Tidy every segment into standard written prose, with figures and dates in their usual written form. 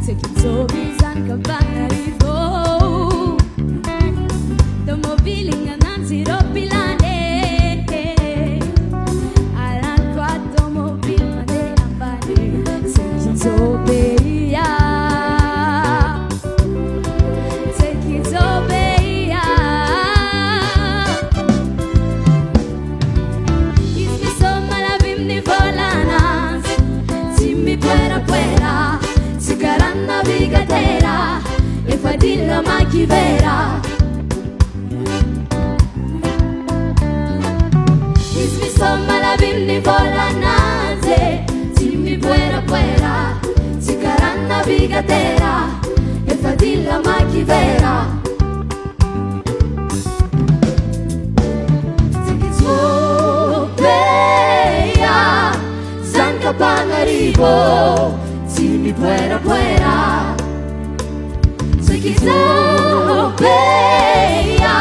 Sekizobe zankabanarivo Tomobilinga nanziropilane Alanqua tomobil mane ambane Sekizobe Navigatera e fadilla macchivera Ismi somma la vinni vola naze Simmi puera puera Sicaran navigatera e fadilla macchivera Sikizwopeya Zanka pangaribo Simmi puera puera Sekizobeya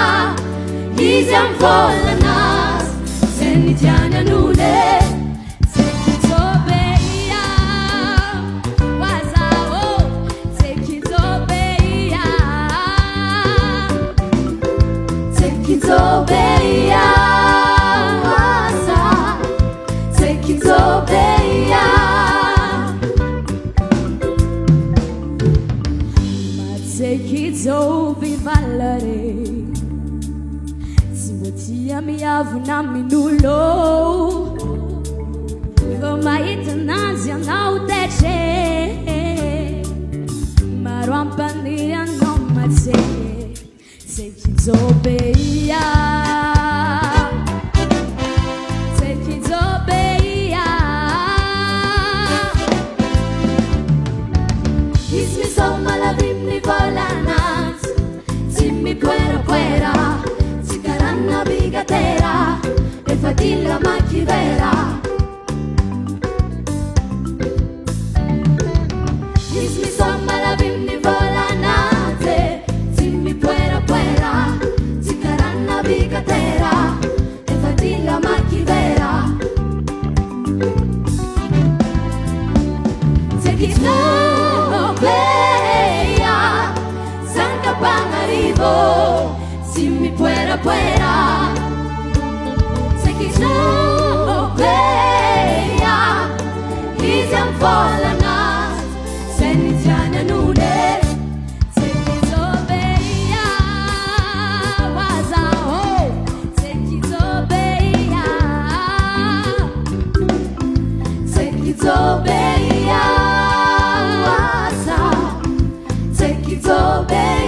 Iziam volanas Senitiana nule Sekizobeya Wazao Sekizobeya Sekizobeya Waza Sekizobeya Sekizobe valare Simatia miavuna minulo Vamaita nazia nautece Maruampania no matse Sekizobeya Sekizobeya Ismi somma la vimni volanas Simmi puera puera Sicaran navigatera E fadilla macchivera Ismi somma la vimni volanas Simmi puera puera Sicaran navigatera E fadilla macchivera Sekizobeya Zanka pangaribo Simmi puera puera Sekizobeya Iziam volanas Senitiana nude Sekizobeya Wazao Sekizobeya Sekizobeya Waza Sekizobeya